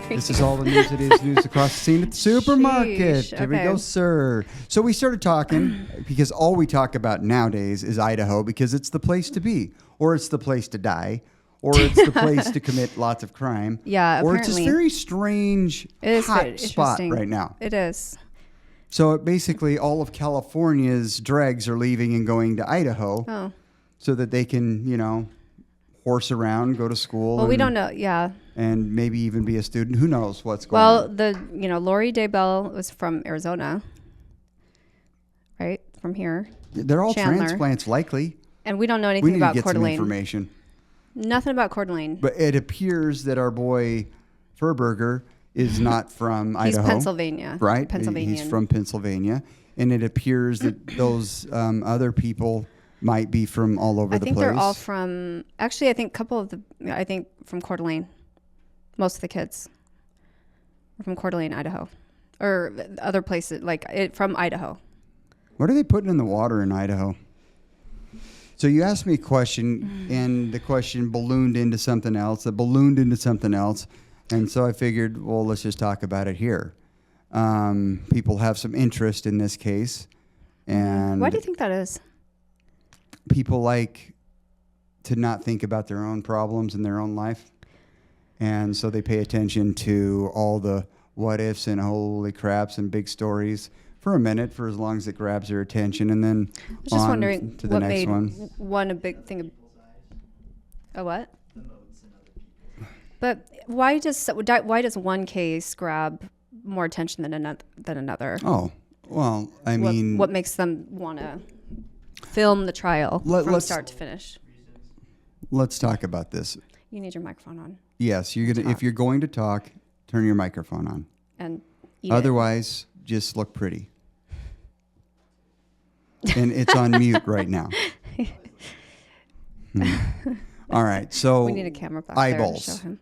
This is all the news it is news across the scene at the supermarket. Sheesh. Here we go, sir. So we started talking because all we talk about nowadays is Idaho because it's the place to be, or it's the place to die, or it's the place to commit lots of crime. Yeah, or apparently. it's this very strange hot spot right now. It is. So basically, all of California's dregs are leaving and going to Idaho so that they can, horse around, go to school. Well, we don't know. Yeah. And maybe even be a student. Who knows what's going on? Well, Lori Daybell was from Arizona, right? From here. They're all Chandler. transplants, likely. And we don't know We anything need about to get Coeur some d'Alene. information. Nothing about Coeur d'Alene. But it appears that our boy Kohberger is not from Idaho. He's Pennsylvania. Right? Pennsylvanian. He's from Pennsylvania. And it appears that those other people might be from all over the place. I think they're all from, actually, I think from Coeur d'Alene. Most of the kids are from Coeur d'Alene, Idaho. Or other places, from Idaho. What are they putting in the water in Idaho? So you asked me a question, and the question ballooned into something else. That ballooned into something else. And so I figured, well, let's just talk about it here. People have some interest in this case. And Why do you think that is? people like to not think about their own problems in their own life. And so they pay attention to all the what ifs and holy craps and big stories for a minute, for as long as it grabs their attention, and then I was just wondering to the what next made one. a big thing. A what? But why does one case grab more attention than another? Oh, well, I mean, what makes them want to film the trial from start to finish? Let's talk about this. You need your microphone on. Yes, if you're going to talk, turn your microphone on. And eat otherwise, just look pretty. And it's on mute right now. All right, so we need a camera back eyeballs. there to show him.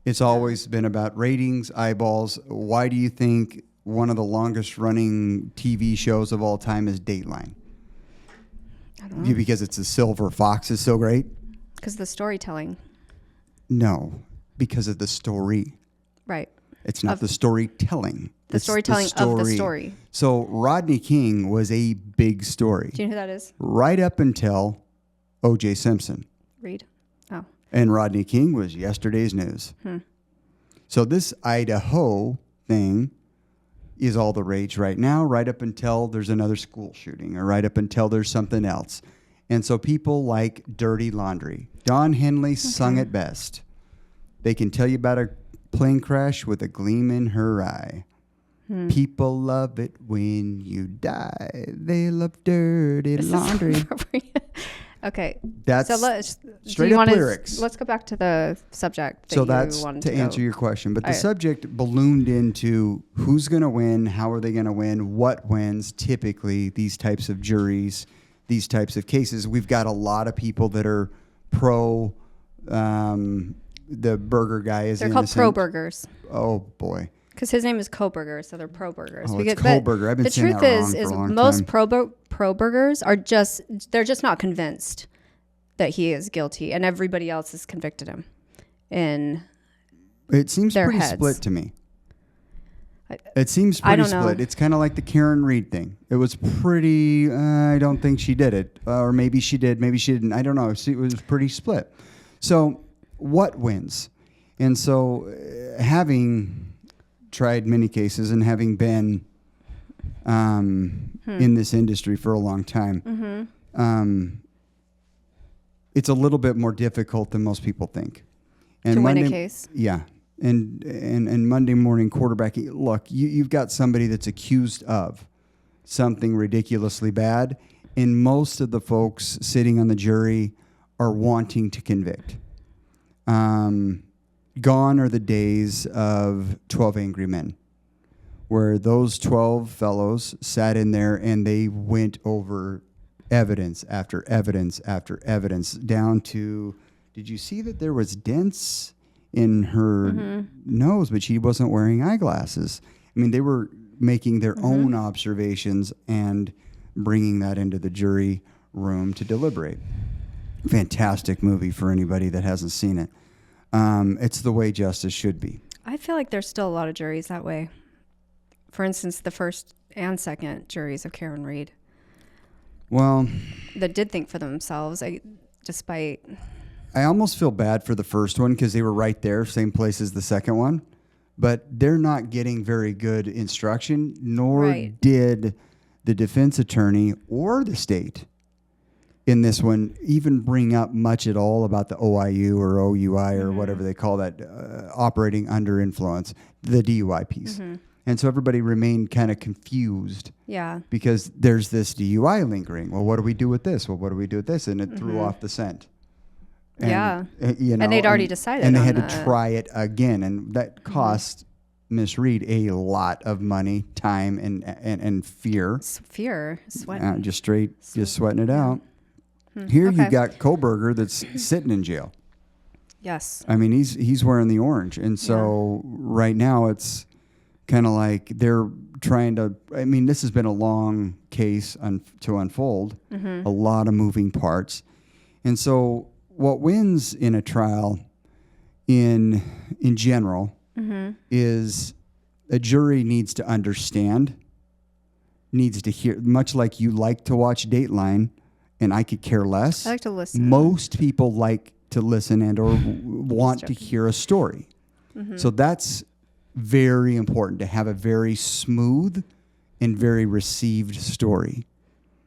It's always been about ratings, eyeballs. Why do you think one of the longest running TV shows of all time is Dateline? I don't know. Because it's a silver fox is so great? Because of the storytelling. No, because of the story. Right. It's not the storytelling. The storytelling of the story. So Rodney King was a big story. Do you know who that is? Right up until O.J. Simpson. Reed. Oh. And Rodney King was yesterday's news. So this Idaho thing is all the rage right now, right up until there's another school shooting, or right up until there's something else. And so people like dirty laundry. Don Henley sung it best. They can tell you about a plane crash with a gleam in her eye. People love it when you die. They love dirty laundry. Okay. That's straight up lyrics. Let's go back to the subject. So that's to answer your question. But the subject ballooned into who's going to win, how are they going to win, what wins, typically these types of juries, these types of cases. We've got a lot of people that are pro the burger guy is They're innocent. called pro-burgers. Oh, boy. Because his name is Kohberger, so they're pro-burgers. Oh, it's Kohberger. I've been saying that wrong for a long time. Most pro-burgers are they're just not convinced that he is guilty, and everybody else has convicted him in It seems their pretty heads. split to me. It seems pretty don't know. split. It's kind of like the Karen Reed thing. It was pretty, I don't think she did it. Or maybe she did, maybe she didn't. I don't know. It was pretty split. So what wins? And so having tried many cases and having been in this industry for a long time, it's a little bit more difficult than most people think. And to win a case. Yeah. And Monday morning quarterbacking, look, you've got somebody that's accused of something ridiculously bad, and most of the folks sitting on the jury are wanting to convict. Gone are the days of 12 Angry Men, where those 12 fellows sat in there and they went over evidence after evidence after evidence down to, did you see that there was dents in her nose, but she wasn't wearing eyeglasses? I mean, they were making their own observations and bringing that into the jury room to deliberate. Fantastic movie for anybody that hasn't seen it. It's the way justice should be. I feel like there's still a lot of juries that way. For instance, the first and second juries of Karen Reed. Well, that did think for themselves, despite... I almost feel bad for the first one because they were right there, same place as the second one. But they're not getting very good instruction, nor did the defense attorney or the state in this one even bring up much at all about the OIU or OUI or whatever they call that, operating under influence, the DUI piece. And so everybody remained kind of confused. Yeah. Because there's this DUI lingering. Well, what do we do with this? Well, what do we do with this? And it threw off the scent. And, and they'd already decided and they had to try it again. And that cost Miss Reed a lot of money, time, and fear. Fear. Sweating. Just sweating it out. Here you got Kohberger that's sitting in jail. Yes. I mean, he's wearing the orange. And so right now it's kind of like they're trying to, I mean, this has been a long case to unfold, a lot of moving parts. And so what wins in a trial in general is a jury needs to understand, needs to hear, much like you like to watch Dateline, and I could care less. I like to listen. Most people like to listen and or want to hear a story. So that's very important, to have a very smooth and very received story.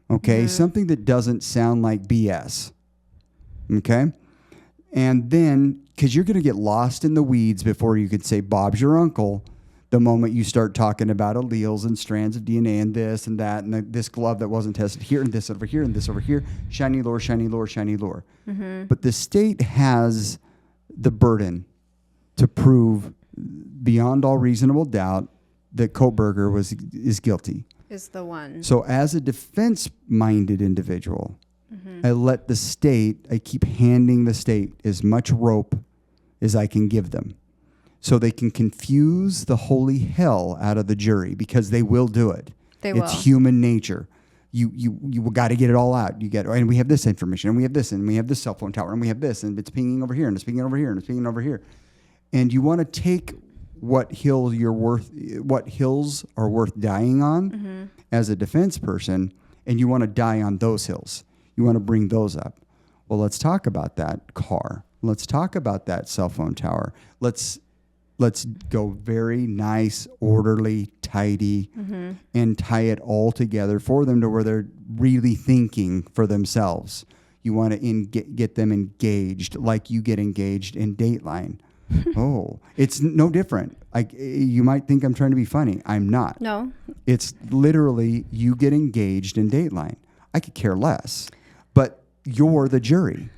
Okay? Something that doesn't sound like BS. Okay? And then, because you're going to get lost in the weeds before you could say Bob's your uncle, the moment you start talking about alleles and strands of DNA and this and that and this glove that wasn't tested here and this over here and this over here, shiny lure, shiny lure, shiny lure. But the state has the burden to prove beyond all reasonable doubt that Kohberger is guilty. Is the one. So as a defense-minded individual, I keep handing the state as much rope as I can give them, so they can confuse the holy hell out of the jury, because they will do it. It's human nature. You got to get it all out. And we have this information, and we have this, and we have this cell phone tower, and we have this, and it's pinging over here, and it's pinging over here, and it's pinging over here. And you want to take what hills are worth dying on as a defense person, and you want to die on those hills. You want to bring those up. Well, let's talk about that car. Let's talk about that cell phone tower. Let's go very nice, orderly, tidy, and tie it all together for them to where they're really thinking for themselves. You want to get them engaged like you get engaged in Dateline. It's no different. You might think I'm trying to be funny. I'm not. No. It's literally you get engaged in Dateline. I could care less. But you're the jury.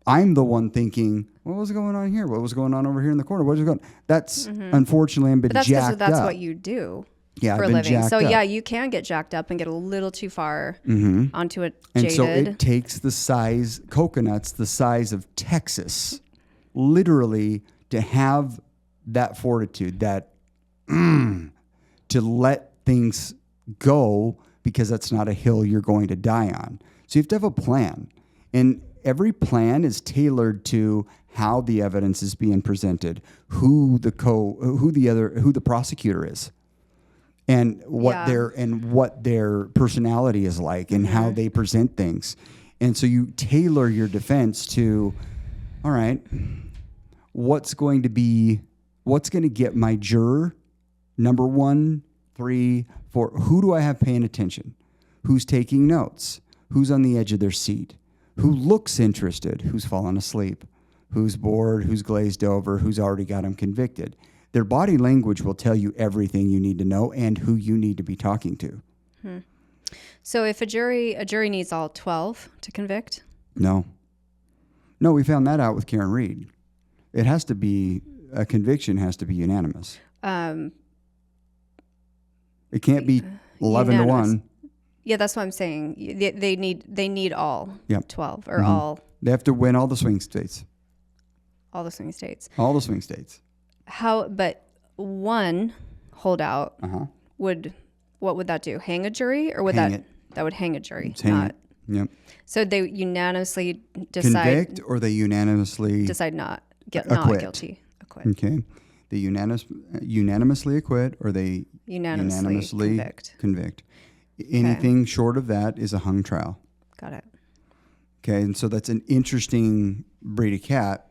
I'm the one thinking, what was going on here? What was going on over here in the corner? What was going on? That's unfortunately, I've been jacked up. That's what you do for a living. So yeah, you can get jacked up and get a little too far onto it jaded. And so it takes coconuts the size of Texas, literally, to have that fortitude, to let things go, because that's not a hill you're going to die on. So you have to have a plan. And every plan is tailored to how the evidence is being presented, who the prosecutor is, and what their personality is like, and how they present things. And so you tailor your defense to, all right, what's going to get my juror number 1, 3, 4? Who do I have paying attention? Who's taking notes? Who's on the edge of their seat? Who looks interested? Who's fallen asleep? Who's bored? Who's glazed over? Who's already got them convicted? Their body language will tell you everything you need to know and who you need to be talking to. So if a jury needs all 12 to convict? No, we found that out with Karen Reed. A conviction has to be unanimous. It can't be 11 to 1. Yeah, that's what I'm saying. They need all 12 or all. They have to win all the swing states. All the swing states. All the swing states. But one holdout what would that do? Hang a jury, or would that would hang a jury? Yep. So they unanimously decide Convict, or they unanimously not acquit. guilty. Acquit. Okay. They unanimously acquit, or they unanimously convict. Anything short of that is a hung trial. Got it. Okay, and so that's an interesting breed of cat.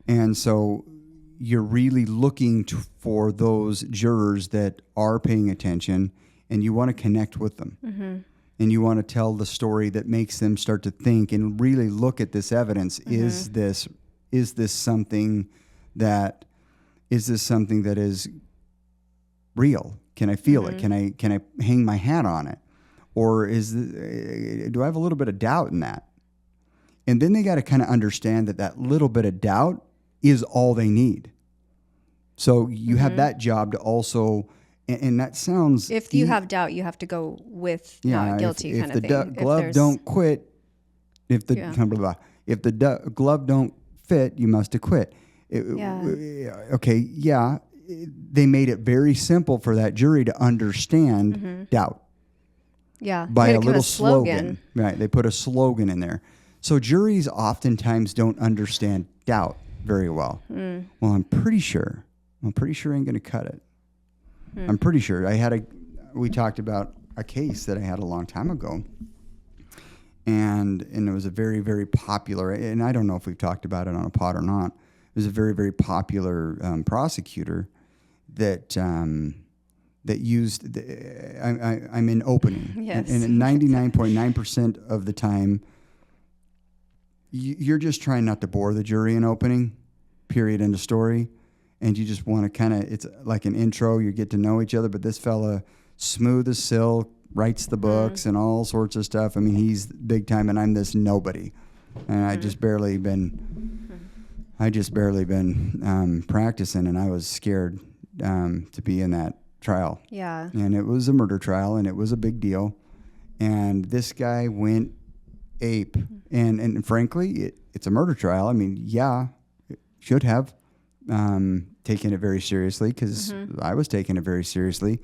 And so you're really looking for those jurors that are paying attention, and you want to connect with them. Mm-hmm. And you want to tell the story that makes them start to think and really look at this evidence. Mm-hmm. Is this something that is real? Can I feel it? Can I hang my hat on it? Or do I have a little bit of doubt in that? And then they got to kind of understand that little bit of doubt is all they need. So you have that job to also, and that sounds... If you have doubt, you have to go with not guilty if kind of thing. If the glove don't quit, if the glove don't fit, you must acquit. They made it very simple for that jury to understand doubt. Yeah. By a little slogan. Right. They put a slogan in there. So juries oftentimes don't understand doubt very well. Mm. Well, I'm pretty sure I ain't going to cut it. Mm. I'm pretty sure. We talked about a case that I had a long time ago. And it was a very, very popular, and I don't know if we've talked about it on a pod or not. It was a very, very popular prosecutor that used, I'm in opening. Yes. And 99.9% of the time, you're just trying not to bore the jury in opening, period, end of story. And you just want to it's like an intro, you get to know each other. But this fella, smooth as silk, writes the books and all sorts of stuff. I mean, he's big time, and I'm this nobody. And I just barely been practicing, and I was scared to be in that trial. Yeah. And it was a murder trial, and it was a big deal. And this guy went ape. And frankly, it's a murder trial. I mean, it should have taken it very seriously, because I was taking it very seriously.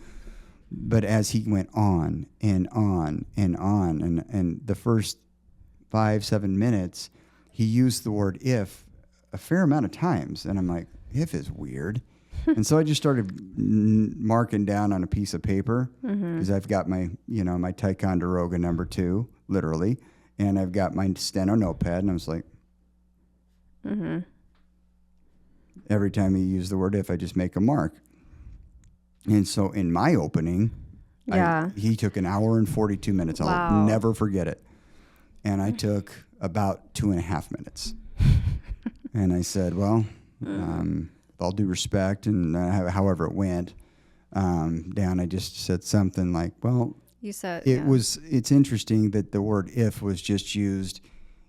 But as he went on and on and on, and the first 5-7 minutes, he used the word if a fair amount of times. And I'm like, if is weird. And so I just started marking down on a piece of paper, because I've got my Ticonderoga number 2, literally, and I've got my steno notepad, and I was like, every time he used the word if, I just make a mark. And so in my opening, he took 1 hour and 42 minutes. I'll never forget it. And I took about 2.5 minutes. And I said, well, with all due respect, and however it went down, I just said something like, well, you said it's interesting that the word if was just used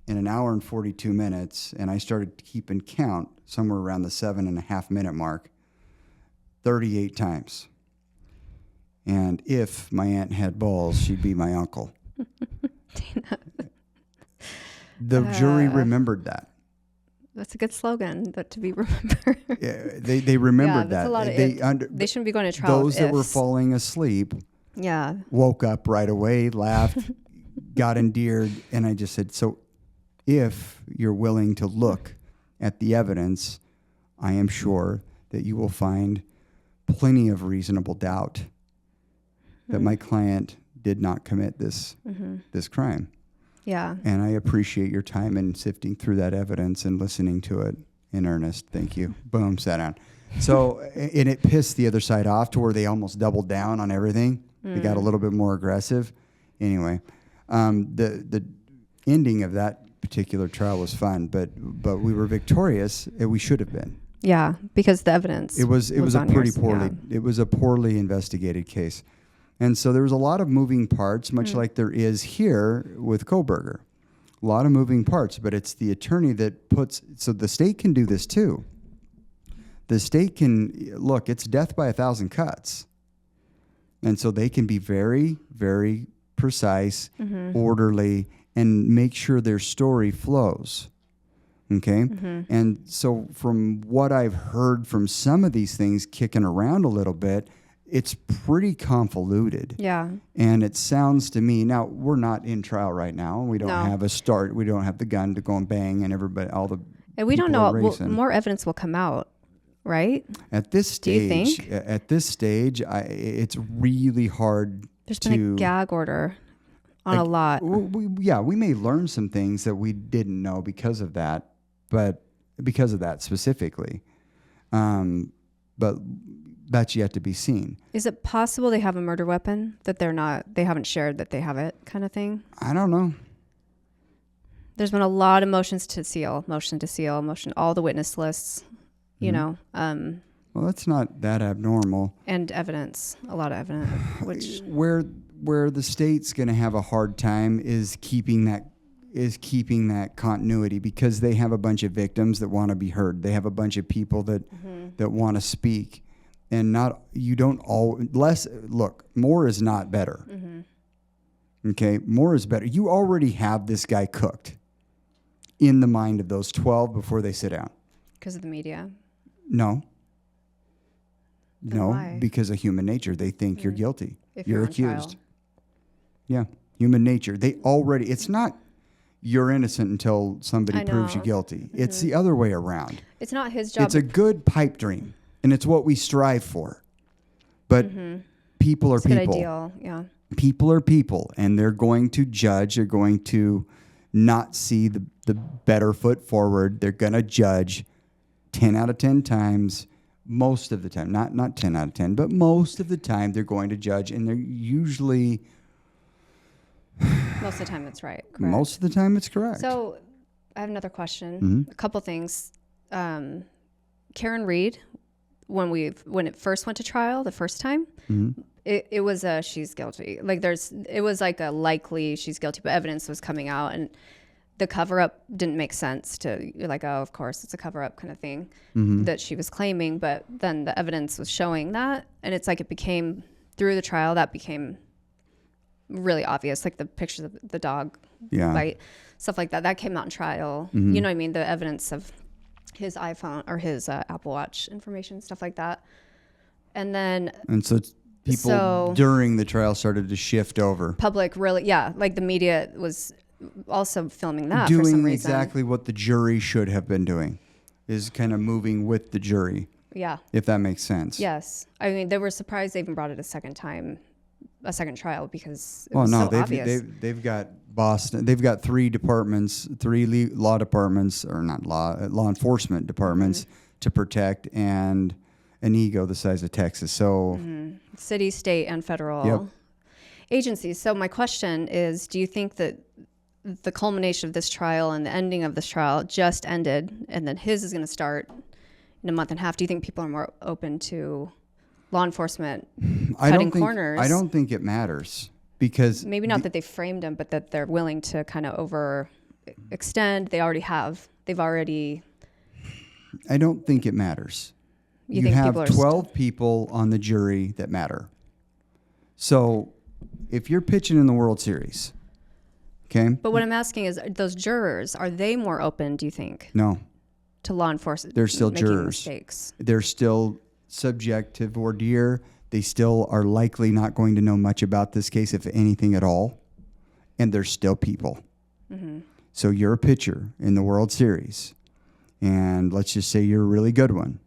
in 1 hour and 42 minutes. And I started keeping count somewhere around the 7.5 minute mark, 38 times. And if my aunt had balls, she'd be my uncle. The jury remembered that. That's a good slogan, that to be remembered. Yeah, they remembered that. A lot of they shouldn't be going to trial. Those that were falling asleep woke up right away, laughed, got endeared, and I just said, so if you're willing to look at the evidence, I am sure that you will find plenty of reasonable doubt that my client did not commit this crime. Yeah. And I appreciate your time in sifting through that evidence and listening to it in earnest. Thank you. Boom, sat down. So, and it pissed the other side off to where they almost doubled down on everything. They got a little bit more aggressive. Anyway, the ending of that particular trial was fun, but we were victorious. We should have been. Yeah, because the evidence. It was a poorly investigated case. And so there was a lot of moving parts, much like there is here with Kohberger. A lot of moving parts, but it's the attorney that so the state can do this too. The state can, look, it's death by 1,000 cuts. And so they can be very, very precise, orderly, and make sure their story flows. Okay? And so from what I've heard from some of these things kicking around a little bit, it's pretty convoluted. Yeah. And it sounds to me, now we're not in trial right now. We don't have a start. We don't have the gun to go and bang and everybody, all the And we don't know. Well, more evidence will come out, right? At this stage, do you think? It's really hard. There's been a gag order on a lot. We may learn some things that we didn't know because of that, but because of that specifically. But that's yet to be seen. Is it possible they have a murder weapon that they haven't shared that they have it, kind of thing? I don't know. There's been a lot of motion to seal, all the witness lists, you know. Well, that's not that abnormal. And evidence, a lot of evidence. Which where the state's going to have a hard time is keeping that continuity, because they have a bunch of victims that want to be heard. They have a bunch of people that want to speak, and more is not better. Okay, more is better. You already have this guy cooked in the mind of those 12 before they sit down. Because of the media? No. Then no, why? Because of human nature. They think you're guilty. If you're accused. Trial. Yeah, human nature. It's not you're innocent until somebody proves you guilty. It's the other way around. It's not his job. It's a good pipe dream, and it's what we strive for. But people are people. It's a good ideal, yeah. People are people, and they're going to judge. They're going to not see the better foot forward. They're going to judge 10 out of 10 times. Most of the time, not 10 out of 10, but most of the time they're going to judge, and they're usually... Most of the time it's right, correct? Most of the time it's correct. So I have another question. A couple things. Karen Reed, when it first went to trial the first time, it was a she's guilty. It was like a likely she's guilty, but evidence was coming out, and the cover-up didn't make sense you're like, oh, of course, it's a cover-up kind of thing that she was claiming. But then the evidence was showing that, and it's like it became, through the trial, that became really obvious, like the pictures of the dog bite, stuff like that. That came out in trial. You know what I mean? The evidence of his iPhone or his Apple Watch information, stuff like that. And so people during the trial started to shift over. Public really, like the media was also filming that doing for some reason. Exactly what the jury should have been doing, is kind of moving with the jury. Yeah. If that makes sense. Yes. I mean, they were surprised they even brought it a second trial, because it was so obvious. They've got Boston. They've got three law departments, or not law enforcement departments to protect, and an ego the size of Texas. So city, state, and federal agencies. So my question is, do you think that the culmination of this trial and the ending of this trial just ended, and then his is going to start in a month and a half? Do you think people are more open to law enforcement cutting corners? I don't think it matters, because maybe not that they framed him, but that they're willing to kind of overextend. They've already. I don't think it matters. You think have 12 people on the jury that matter. So if you're pitching in the World Series, okay. But what I'm asking is, those jurors, are they more open, do you think? No. To law enforcement? They're still making jurors. Mistakes. They're still subject to voir dire. They still are likely not going to know much about this case, if anything at all. And they're still people. So you're a pitcher in the World Series, and let's just say you're a really good one.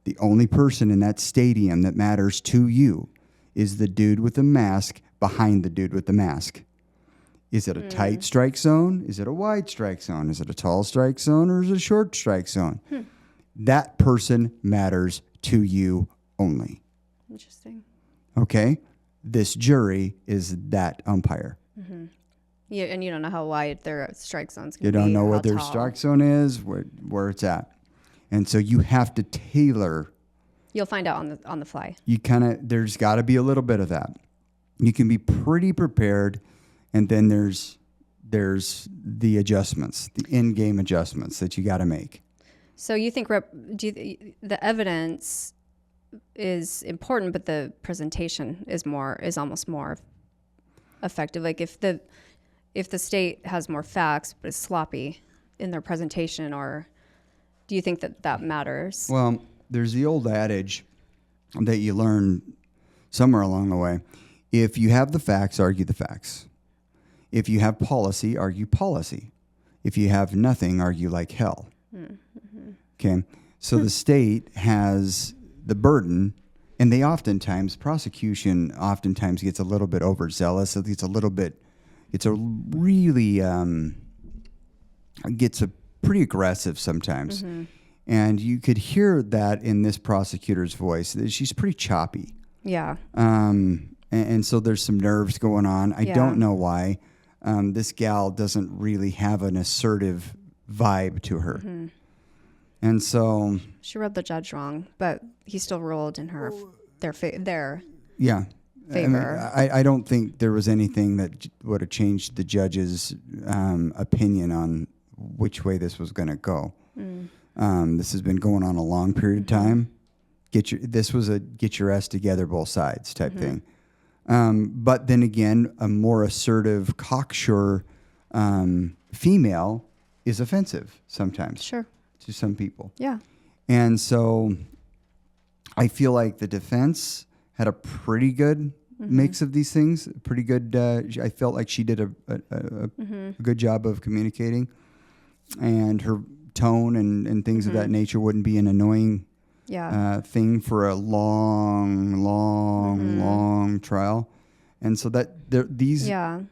The only person in that stadium that matters to you is the dude with the mask behind the dude with the mask. Is it a tight strike zone? Is it a wide strike zone? Is it a tall strike zone, or is it a short strike zone? That person matters to you only. Interesting. Okay? This jury is that umpire. Yeah, and you don't know how wide their strike zone's going to be. You don't know what their tall. strike zone is, where it's at. And so you have to tailor. You'll find out on the fly. There's got to be a little bit of that. You can be pretty prepared, and then there's the adjustments, the in-game adjustments that you got to make. So you think the evidence is important, but the presentation is almost more effective. Like if the state has more facts but is sloppy in their presentation, or do you think that matters? Well, there's the old adage that you learn somewhere along the way. If you have the facts, argue the facts. If you have policy, argue policy. If you have nothing, argue like hell. Mm-hmm. Okay? So the state has the burden, and they prosecution oftentimes gets a little bit overzealous. It's gets pretty aggressive sometimes. Mm-hmm. And you could hear that in this prosecutor's voice. She's pretty choppy. Yeah. And so there's some nerves going on. I don't know why. This gal doesn't really have an assertive vibe to her. Mm-hmm. And so... She rubbed the judge wrong, but he still ruled in their favor. I don't think there was anything that would have changed the judge's opinion on which way this was going to go. Mm. This has been going on a long period of time. This was a get your ass together both sides type thing. But then again, a more assertive, cocksure female is offensive sometimes. Sure. To some people. Yeah. And so I feel like the defense had a pretty good mix of these things. Pretty good. I felt like she did a good job of communicating, and her tone and things of that nature wouldn't be an annoying thing for a long trial. And so that these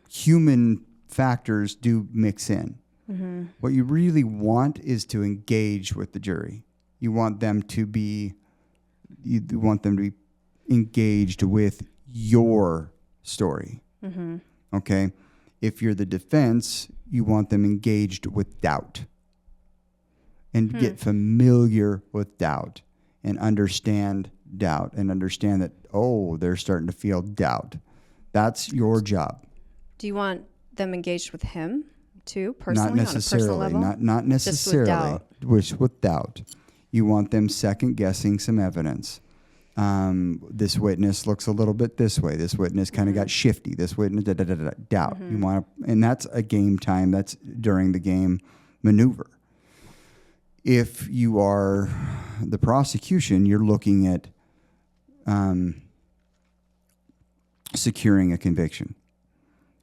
human factors do mix in. Mm-hmm. What you really want is to engage with the jury. You want them to be engaged with your story. Mm-hmm. Okay? If you're the defense, you want them engaged with doubt. And get familiar with doubt and understand doubt and understand that, they're starting to feel doubt. That's your job. Do you want them engaged with him too, personally? Not necessarily. On a personal level? Not necessarily. Just with doubt. You want them second guessing some evidence. This witness looks a little bit this way. This witness kind of got shifty. This witness doubt. You want to, and that's a game time. That's during the game maneuver. If you are the prosecution, you're looking at securing a conviction,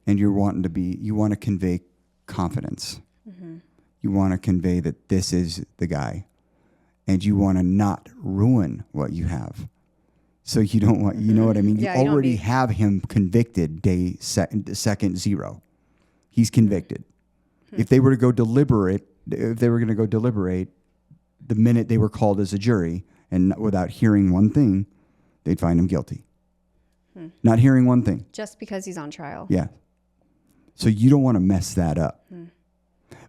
and you want to convey confidence. Mm-hmm. You want to convey that this is the guy, and you want to not ruin what you have. So you don't want, you know what I mean? You already have him convicted second 0. He's convicted. Mm-hmm. If they were going to go deliberate the minute they were called as a jury and without hearing one thing, they'd find him guilty. Not hearing one thing. Just because he's on trial. Yeah. So you don't want to mess that up.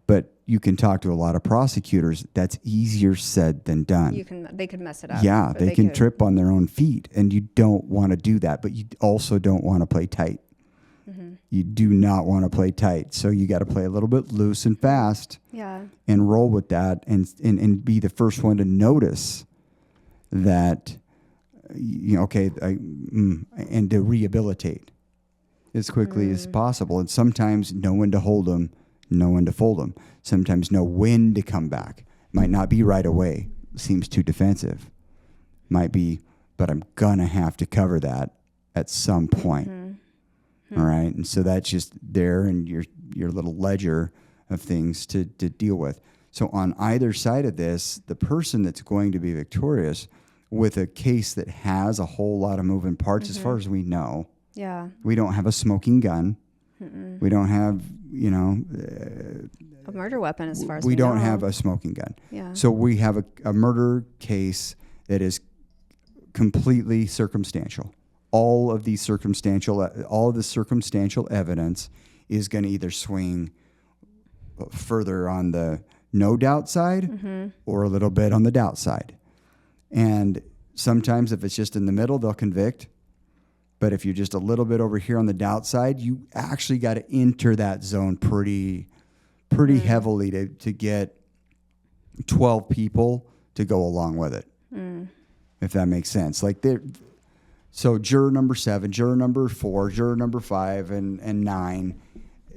But you can talk to a lot of prosecutors. That's easier said than done. They could mess it up. Yeah, they can trip on their own feet, and you don't want to do that. But you also don't want to play tight. Mm-hmm. You do not want to play tight. So you got to play a little bit loose and fast. Yeah. And roll with that, and be the first one to notice that. And to rehabilitate as quickly as possible. And sometimes know when to hold them, know when to fold them. Sometimes know when to come back. Might not be right away. Seems too defensive. Might be, but I'm going to have to cover that at some point. Mm-hmm. All right? And so that's just there in your little ledger of things to deal with. So on either side of this, the person that's going to be victorious with a case that has a whole lot of moving parts, as far as we know. Yeah. We don't have a smoking gun. Mm-mm. We don't have, a murder weapon as far as we don't have a smoking gun. Yeah. So we have a murder case that is completely circumstantial. All of the circumstantial evidence is going to either swing further on the no doubt side or a little bit on the doubt side. And sometimes if it's just in the middle, they'll convict. But if you're just a little bit over here on the doubt side, you actually got to enter that zone pretty heavily to get 12 people to go along with it, if that makes sense. So juror number 7, juror number 4, juror number 5, and 9.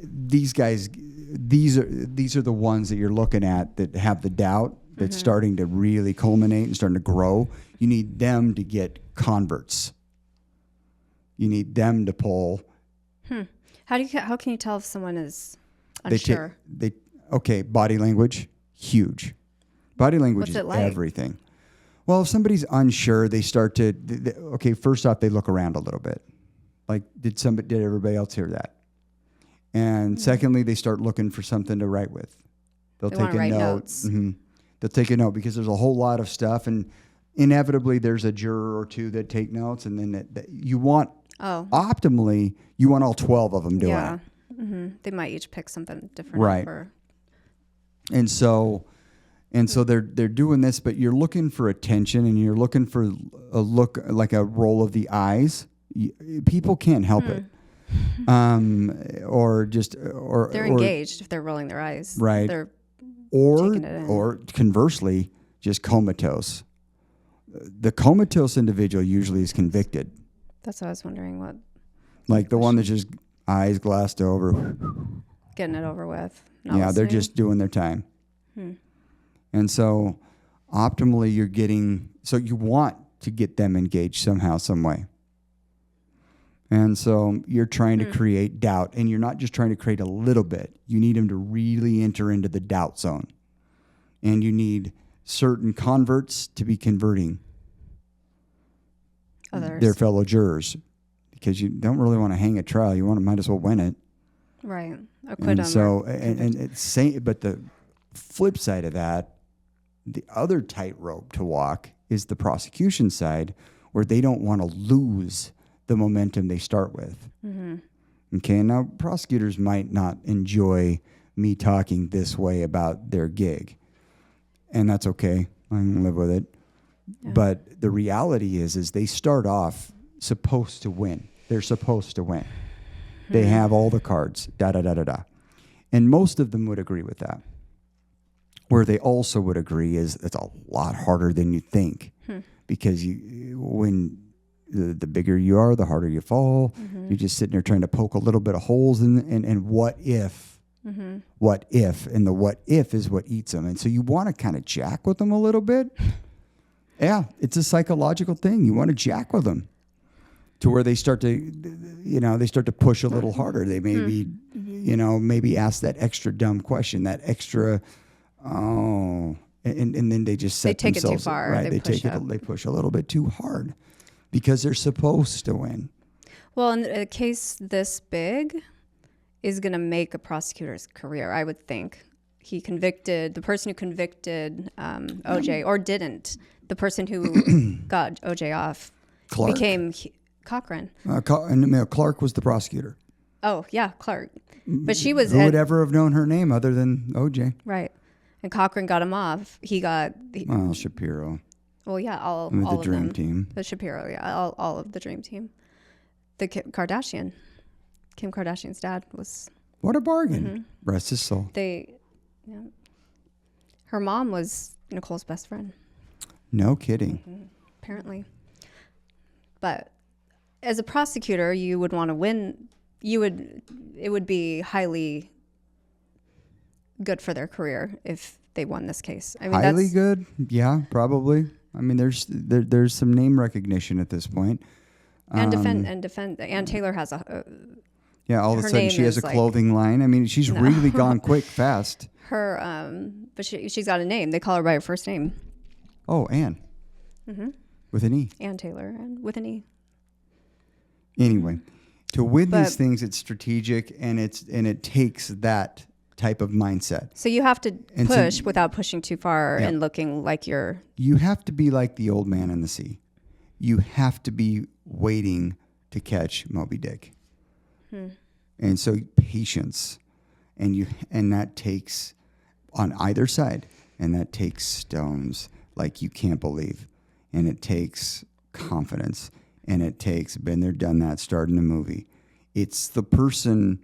These guys, these are the ones that you're looking at that have the doubt. That's starting to really culminate and starting to grow. You need them to get converts. You need them to pull. How can you tell if someone is unsure? Okay, body language, huge. Body language is everything. Well, if somebody's unsure, they start to, first off, they look around a little bit. Like, did everybody else hear that? And secondly, they start looking for something to write with. They'll take a note. Mm-hmm. They'll take a note because there's a whole lot of stuff, and inevitably there's a juror or two that take notes, and then you want, optimally, you want all 12 of them doing it. Mm-hmm. They might each pick something different. Right. And so they're doing this, but you're looking for attention, and you're looking for a look, like a roll of the eyes. People can't help it. Or they're engaged if they're rolling their eyes. Right. They're taking it in. Or conversely, just comatose. The comatose individual usually is convicted. That's what I was wondering. What? Like the one that's just eyes glassed over. Getting it over with. They're just doing their time. And so optimally you want to get them engaged somehow, some way. And so you're trying to create doubt, and you're not just trying to create a little bit. You need them to really enter into the doubt zone. And you need certain converts to be converting their fellow jurors, because you don't really want to hang a trial. You might as well win it. Right. Acquit them. So, but the flip side of that, the other tightrope to walk is the prosecution side, where they don't want to lose the momentum they start with. Okay, now prosecutors might not enjoy me talking this way about their gig, and that's okay. I can live with it. Yeah. But the reality is they start off supposed to win. They're supposed to win. They have all the cards, da-da-da-da-da. And most of them would agree with that. Where they also would agree is it's a lot harder than you think. Because when the bigger you are, the harder you fall. You're just sitting there trying to poke a little bit of holes and what if? What if? And the what if is what eats them. And so you want to kind of jack with them a little bit. Yeah, it's a psychological thing. You want to jack with them to where they start to push a little harder. They maybe ask that extra dumb question, that extra, and then they just set themselves. They take it too far. Right? They push a little bit too hard because they're supposed to win. Well, in a case this big is going to make a prosecutor's career, I would think. The person who convicted OJ, or didn't, the person who got OJ off, Clark. became Cochran. Clark was the prosecutor. Oh, yeah, Clark. But she was... Who would ever have known her name other than OJ? Right. And Cochran got him off. He got... Shapiro. Well, yeah, all the of dream them. team. The Shapiro, yeah, all of the dream team. The Kim Kardashian's dad was... What a bargain. Rest his soul. Her mom was Nicole's best friend. No kidding. Apparently. But as a prosecutor, you would want to win. It would be highly good for their career if they won this case. I mean, highly good? Yeah, probably. I mean, there's some name recognition at this point. And defend. Ann Taylor has a... all of a sudden she has a clothing line. I mean, she's really gone fast. But she's got a name. They call her by her first name. Oh, Ann. With an E. Ann Taylor, and with an E. Anyway, to win these things, it's strategic, and it takes that type of mindset. So you have to push without pushing too far and looking like you're... You have to be like the old man in the sea. You have to be waiting to catch Moby Dick. And so patience, and that takes on either side, and that takes stones like you can't believe, and it takes confidence, and it takes been there, done that, starting a movie. It's the person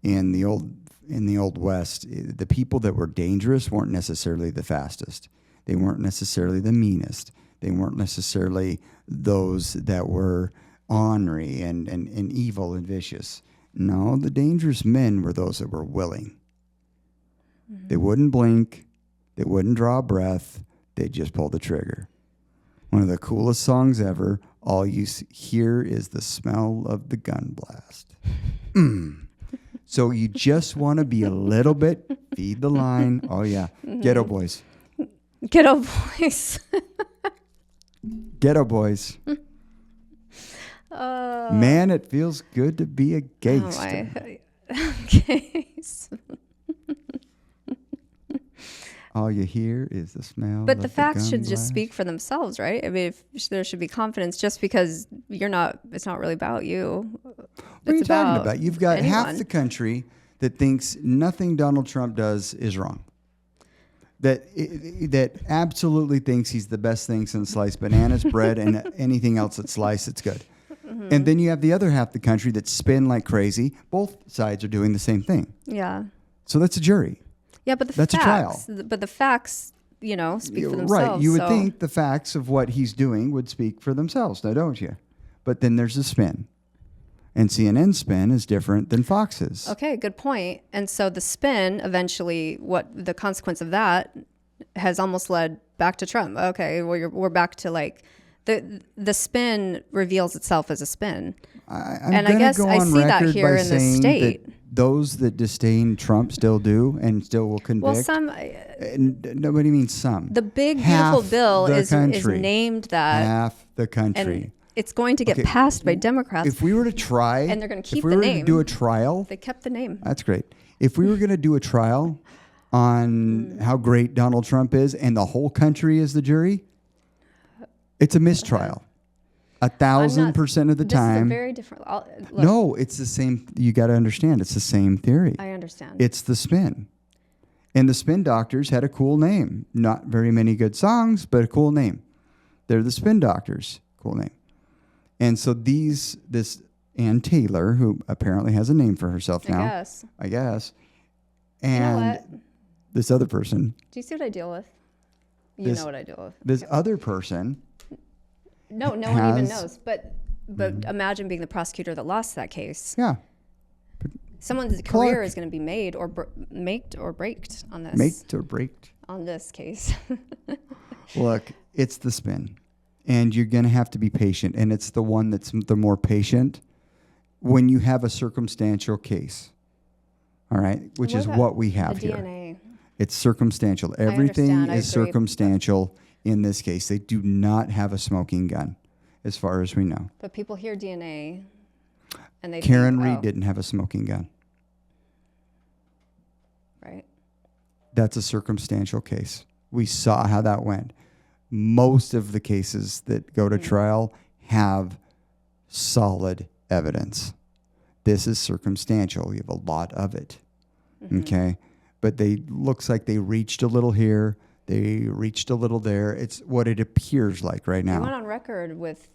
in the old West. The people that were dangerous weren't necessarily the fastest. They weren't necessarily the meanest. They weren't necessarily those that were ornery and evil and vicious. No, the dangerous men were those that were willing. They wouldn't blink. They wouldn't draw a breath. They'd just pull the trigger. One of the coolest songs ever, All you hear is the smell of the gun blast. So you just want to be a little bit, feed the line. Oh, yeah. Ghetto boys. Ghetto boys. Ghetto boys. Man, it feels good to be a gangster. Okay. All you hear is the smell. But the facts should blast. just speak for themselves, right? I mean, if there should be confidence just because it's not really about you. What are you talking about? You've got half the country that thinks nothing Donald Trump does is wrong. That absolutely thinks he's the best thing since sliced bananas, bread, and anything else that's sliced, it's good. Mm-hmm. And then you have the other half the country that spin like crazy. Both sides are doing the same thing. Yeah. So that's a jury. Yeah, but that's facts, a trial. But the facts, speak for themselves. Right. You would think the facts of what he's doing would speak for themselves, now don't you? But then there's a spin. And CNN's spin is different than Fox's. Okay, good point. And so the spin, eventually, what the consequence of that has almost led back to Trump. Okay, we're back to like the spin reveals itself as a spin. I guess I see that here in the state. Those that disdain Trump still do and still will convict. Well, some. Nobody means some. The big beautiful bill is named that. Half the country. And it's going to get passed by Democrats. If we were to try, and they're going to keep the name. If we were to do a trial, they kept the name. That's great. If we were going to do a trial on how great Donald Trump is, and the whole country is the jury, it's a mistrial. 1,000% of the time. This is a very different. No, it's the same. You got to understand, it's the same theory. I understand. It's the spin. And the spin doctors had a cool name. Not very many good songs, but a cool name. They're the spin doctors. Cool name. And so this Ann Taylor, who apparently has a name for herself now. I guess. And this other person. Do you see what I deal with? You know what I deal with. This other person. No one even knows. But imagine being the prosecutor that lost that case. Yeah. Someone's career is going to be made or maked or braked on this. Maked or braked? On this case. Look, it's the spin. And you're going to have to be patient. And it's the one that's the more patient when you have a circumstantial case. All right? Which is what we have here. DNA. It's circumstantial. Everything is circumstantial in this case. They do not have a smoking gun, as far as we know. But people hear DNA, and they Karen Reed didn't have a smoking gun. Right. That's a circumstantial case. We saw how that went. Most of the cases that go to trial have solid evidence. This is circumstantial. You have a lot of it. Mm-hmm. Okay? But looks like they reached a little here. They reached a little there. It's what it appears like right now. I went on record with,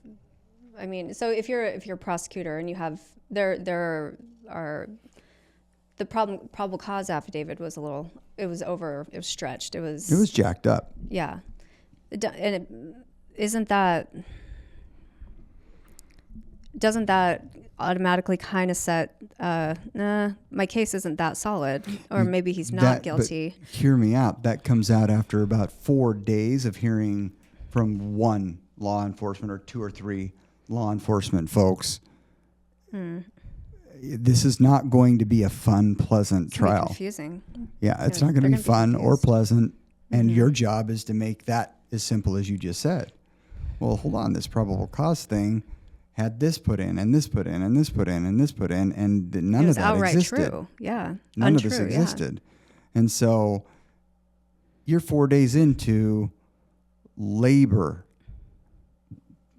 so if you're a prosecutor and you have, there are, the probable cause affidavit was it was stretched. It was jacked up. Yeah. And doesn't that automatically kind of set, my case isn't that solid, or maybe he's not guilty. But hear me out. That comes out after about 4 days of hearing from one law enforcement or 2 or 3 law enforcement folks. This is not going to be a fun, pleasant trial. Confusing. Yeah, it's not going to be fun or pleasant, and your job is to make that as simple as you just said. Well, hold on. This probable cause thing had this put in, and this put in, and this put in, and this put in, and none of that existed. True. Yeah. None of this existed. Yeah. And so you're 4 days into labor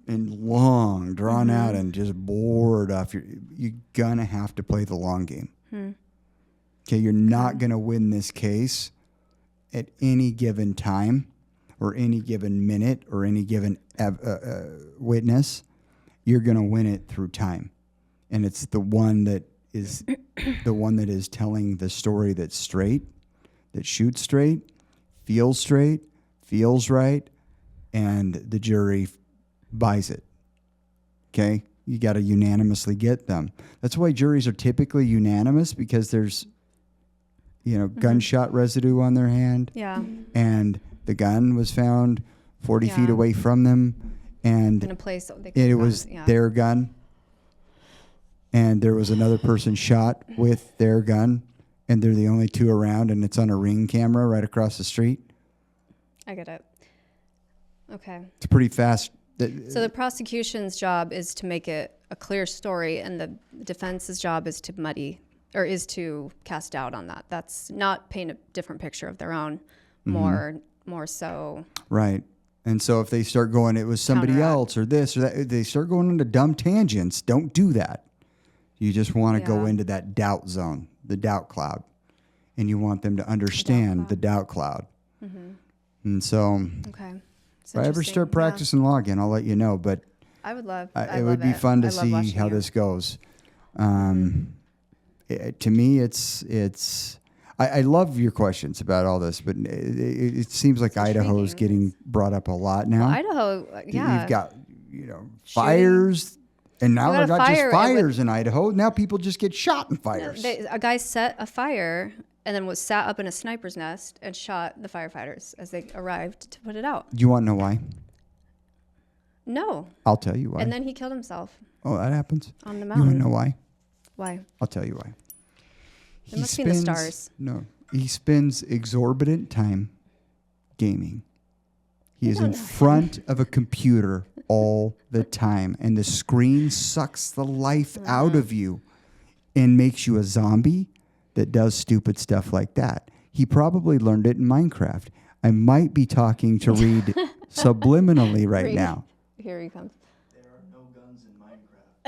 and long, drawn out, and just bored off. You're going to have to play the long game. Okay, you're not going to win this case at any given time or any given minute or any given witness. You're going to win it through time. And it's the one that is telling the story that's straight, that shoots straight, feels right, and the jury buys it. Okay? You got to unanimously get them. That's why juries are typically unanimous, because there's gunshot residue on their hand. Yeah. And the gun was found 40 feet away from them. and in a place that they it was their gun, and there was another person shot with their gun, and they're the only two around, and it's on a Ring camera right across the street. I get it. Okay. It's pretty fast. So the prosecution's job is to make it a clear story, and the defense's job is to cast doubt on that. That's not paint a different picture of their own, more so. Right. And so if they start going, it was somebody else or this or that, they start going into dumb tangents. Don't do that. You just want to go into that doubt zone, the doubt cloud, and you want them to understand the doubt cloud. Mm-hmm. And so, if I ever start practicing law again, I'll let you know. But I would love. It would be fun to see how this goes. To me, it's. I love your questions about all this, but it seems like Idaho is getting brought up a lot now. Well, Idaho, You've got fires, and now they're not just fires in Idaho. Now people just get shot in fires. A guy set a fire and then sat up in a sniper's nest and shot the firefighters as they arrived to put it out. Do you want to know why? No. I'll tell you why. And then he killed himself. Oh, that happens? On the mountain. You want to know why? Why? I'll tell you why. It must be in the stars. No. He spends exorbitant time gaming. He is in front of a computer all the time, and the screen sucks the life out of you and makes you a zombie that does stupid stuff like that. He probably learned it in Minecraft. I might be talking to Reed subliminally right now. Here he comes. There are no guns in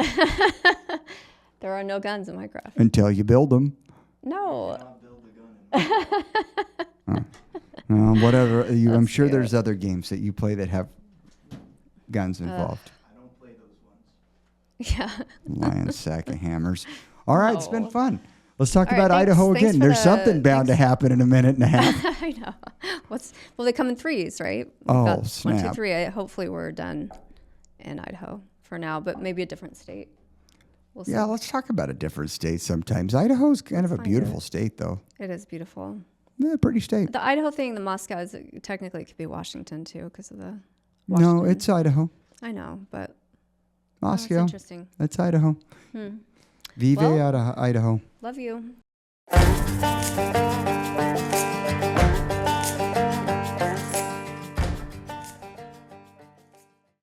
Minecraft. There are no guns in Minecraft. Until you build them. No. You cannot build a gun in Minecraft. Whatever. I'm sure there's other games that you play that have guns involved. I don't play those ones. Yeah. Lion sack of hammers. All right, it's been fun. Let's talk All about right, Idaho thanks again. There's something bound to happen in a minute and a half. I know. Well, they come in threes, right? We've Oh, got snap. 1, 2, 3. Hopefully we're done in Idaho for now, but maybe a different state. We'll see. Yeah, let's talk about a different state sometimes. Idaho's kind of a beautiful state, though. It is beautiful. Yeah, pretty state. The Idaho thing, the Moscow, is technically it could be Washington too because of the. No, Washington. it's Idaho. I know, but Moscow. that's interesting. That's Idaho. Vive out of Idaho. Love you.